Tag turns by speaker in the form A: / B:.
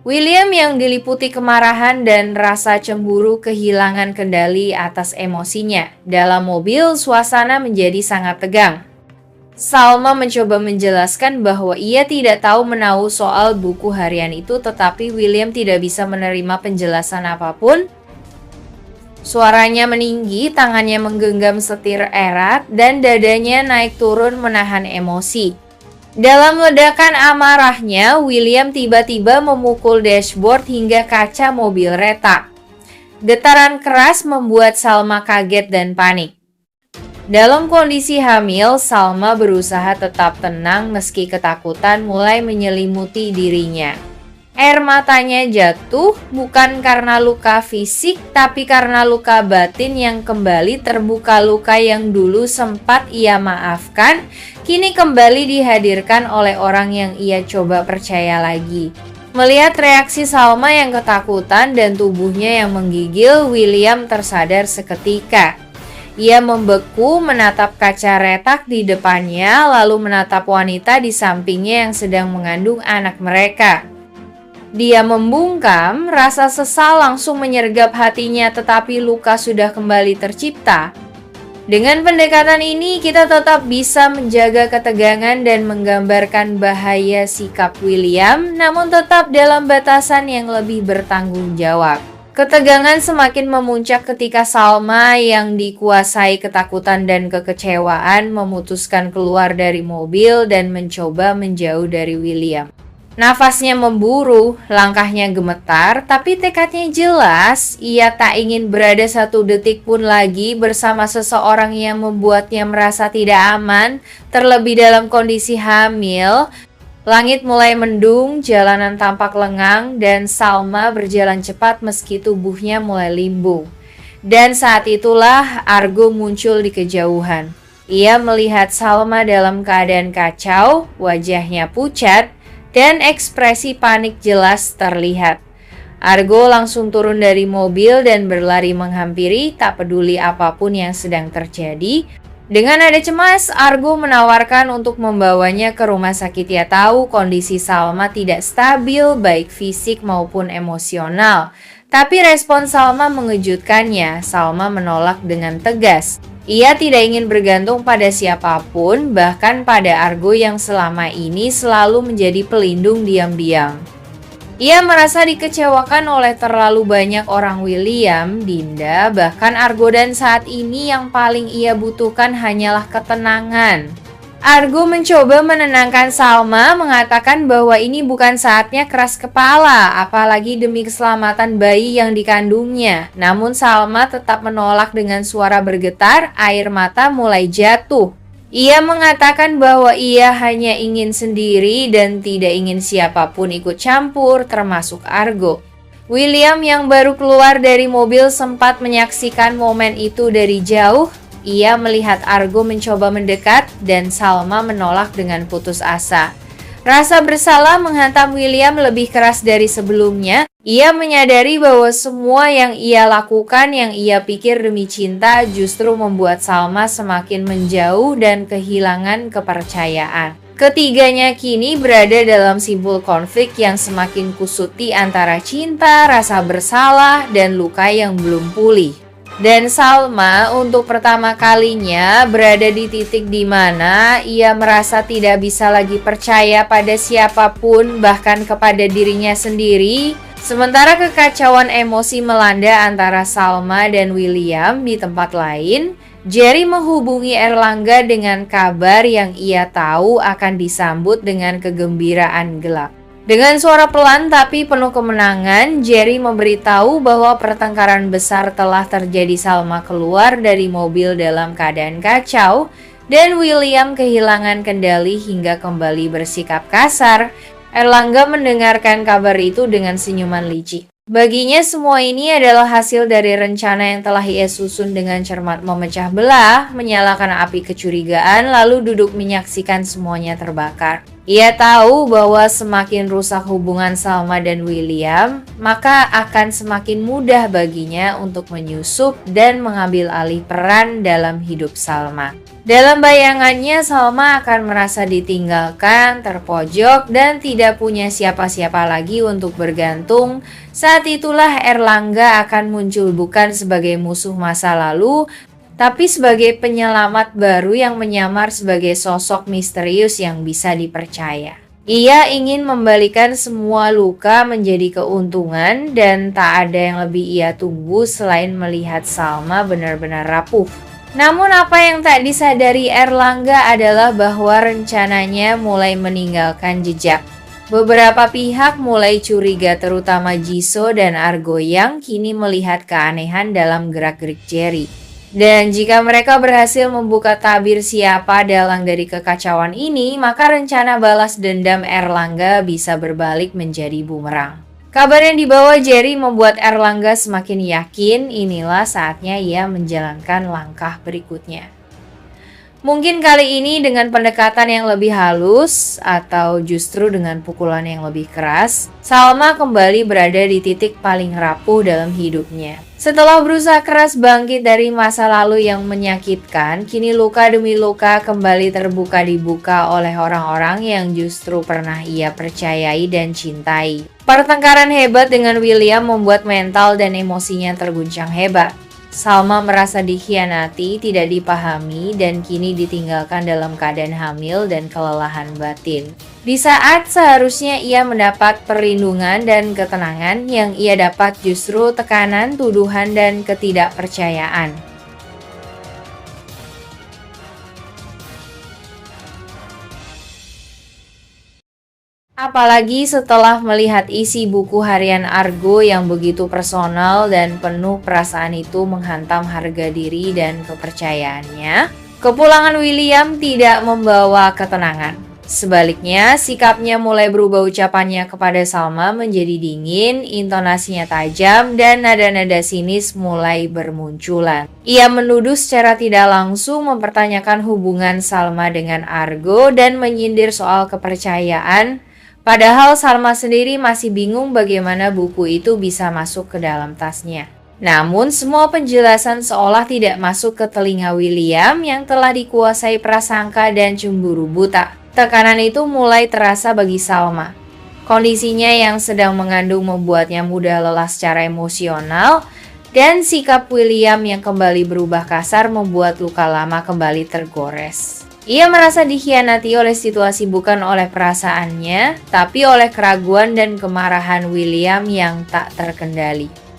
A: William yang diliputi kemarahan dan rasa cemburu kehilangan kendali atas emosinya. Dalam mobil, suasana menjadi sangat tegang. Salma mencoba menjelaskan bahwa ia tidak tahu menahu soal buku harian itu, tetapi William tidak bisa menerima penjelasan apapun. Suaranya meninggi, tangannya menggenggam setir erat, dan dadanya naik turun menahan emosi. Dalam ledakan amarahnya, William tiba-tiba memukul dashboard hingga kaca mobil retak. Getaran keras membuat Salma kaget dan panik. Dalam kondisi hamil, Salma berusaha tetap tenang meski ketakutan mulai menyelimuti dirinya. Air matanya jatuh bukan karena luka fisik, tapi karena luka batin yang kembali terbuka. Luka yang dulu sempat ia maafkan, kini kembali dihadirkan oleh orang yang ia coba percaya lagi. Melihat reaksi Salma yang ketakutan dan tubuhnya yang menggigil, William tersadar seketika. Ia membeku menatap kaca retak di depannya, lalu menatap wanita di sampingnya yang sedang mengandung anak mereka. Dia membungkam, rasa sesal langsung menyergap hatinya, tetapi luka sudah kembali tercipta. Dengan pendekatan ini, kita tetap bisa menjaga ketegangan dan menggambarkan bahaya sikap William, namun tetap dalam batasan yang lebih bertanggung jawab. Ketegangan semakin memuncak ketika Salma yang dikuasai ketakutan dan kekecewaan memutuskan keluar dari mobil dan mencoba menjauh dari William. Nafasnya memburu, langkahnya gemetar, tapi tekadnya jelas. Ia tak ingin berada satu detik pun lagi bersama seseorang yang membuatnya merasa tidak aman, terlebih dalam kondisi hamil. Langit mulai mendung, jalanan tampak lengang, dan Salma berjalan cepat meski tubuhnya mulai limbung. Dan saat itulah Argo muncul di kejauhan. Ia melihat Salma dalam keadaan kacau, wajahnya pucat, dan ekspresi panik jelas terlihat. Argo langsung turun dari mobil dan berlari menghampiri, tak peduli apapun yang sedang terjadi. Dengan nada cemas, Argo menawarkan untuk membawanya ke rumah sakit. Ia tahu kondisi Salma tidak stabil, baik fisik maupun emosional. Tapi respon Salma mengejutkannya. Salma menolak dengan tegas. Ia tidak ingin bergantung pada siapapun, bahkan pada Argo yang selama ini selalu menjadi pelindung diam-diam. Ia merasa dikecewakan oleh terlalu banyak orang. William, Dinda, bahkan Argo, dan saat ini yang paling ia butuhkan hanyalah ketenangan. Argo mencoba menenangkan Salma, mengatakan bahwa ini bukan saatnya keras kepala, apalagi demi keselamatan bayi yang dikandungnya. Namun Salma tetap menolak dengan suara bergetar, air mata mulai jatuh. Ia mengatakan bahwa ia hanya ingin sendiri dan tidak ingin siapapun ikut campur, termasuk Argo. William yang baru keluar dari mobil sempat menyaksikan momen itu dari jauh. Ia melihat Argo mencoba mendekat dan Salma menolak dengan putus asa. Rasa bersalah menghantam William lebih keras dari sebelumnya. Ia menyadari bahwa semua yang ia lakukan, yang ia pikir demi cinta, justru membuat Salma semakin menjauh dan kehilangan kepercayaan. Ketiganya kini berada dalam simpul konflik yang semakin kusuti antara cinta, rasa bersalah, dan luka yang belum pulih. Dan Salma untuk pertama kalinya berada di titik di mana ia merasa tidak bisa lagi percaya pada siapapun, bahkan kepada dirinya sendiri. Sementara kekacauan emosi melanda antara Salma dan William, di tempat lain, Jerry menghubungi Erlangga dengan kabar yang ia tahu akan disambut dengan kegembiraan gelap. Dengan suara pelan tapi penuh kemenangan, Jerry memberitahu bahwa pertengkaran besar telah terjadi. Salma keluar dari mobil dalam keadaan kacau, dan William kehilangan kendali hingga kembali bersikap kasar. Erlangga mendengarkan kabar itu dengan senyuman licik. Baginya semua ini adalah hasil dari rencana yang telah ia susun dengan cermat, memecah belah, menyalakan api kecurigaan, lalu duduk menyaksikan semuanya terbakar. Ia tahu bahwa semakin rusak hubungan Salma dan William, maka akan semakin mudah baginya untuk menyusup dan mengambil alih peran dalam hidup Salma. Dalam bayangannya, Salma akan merasa ditinggalkan, terpojok, dan tidak punya siapa-siapa lagi untuk bergantung. Saat itulah Erlangga akan muncul bukan sebagai musuh masa lalu, tapi sebagai penyelamat baru yang menyamar sebagai sosok misterius yang bisa dipercaya. Ia ingin membalikan semua luka menjadi keuntungan dan tak ada yang lebih ia tunggu selain melihat Salma benar-benar rapuh. Namun apa yang tak disadari Erlangga adalah bahwa rencananya mulai meninggalkan jejak. Beberapa pihak mulai curiga, terutama Jisoo dan Argo yang kini melihat keanehan dalam gerak-gerik Jerry. Dan jika mereka berhasil membuka tabir siapa dalang dari kekacauan ini, maka rencana balas dendam Erlangga bisa berbalik menjadi bumerang. Kabar yang dibawa Jerry membuat Erlangga semakin yakin inilah saatnya ia menjalankan langkah berikutnya. Mungkin kali ini dengan pendekatan yang lebih halus atau justru dengan pukulan yang lebih keras, Salma kembali berada di titik paling rapuh dalam hidupnya. Setelah berusaha keras bangkit dari masa lalu yang menyakitkan, kini luka demi luka kembali terbuka-dibuka oleh orang-orang yang justru pernah ia percayai dan cintai. Pertengkaran hebat dengan William membuat mental dan emosinya terguncang hebat. Salma merasa dikhianati, tidak dipahami, dan kini ditinggalkan dalam keadaan hamil dan kelelahan batin. Di saat seharusnya ia mendapat perlindungan dan ketenangan, yang ia dapat justru tekanan, tuduhan, dan ketidakpercayaan. Apalagi setelah melihat isi buku harian Argo yang begitu personal dan penuh perasaan itu menghantam harga diri dan kepercayaannya, kepulangan William tidak membawa ketenangan. Sebaliknya, sikapnya mulai berubah, ucapannya kepada Salma menjadi dingin, intonasinya tajam, dan nada-nada sinis mulai bermunculan. Ia menuduh secara tidak langsung, mempertanyakan hubungan Salma dengan Argo, dan menyindir soal kepercayaan. Padahal Salma sendiri masih bingung bagaimana buku itu bisa masuk ke dalam tasnya. Namun semua penjelasan seolah tidak masuk ke telinga William yang telah dikuasai prasangka dan cemburu buta. Tekanan itu mulai terasa bagi Salma. Kondisinya yang sedang mengandung membuatnya mudah lelah secara emosional, dan sikap William yang kembali berubah kasar membuat luka lama kembali tergores. Ia merasa dikhianati oleh situasi bukan oleh perasaannya, tapi oleh keraguan dan kemarahan William yang tak terkendali.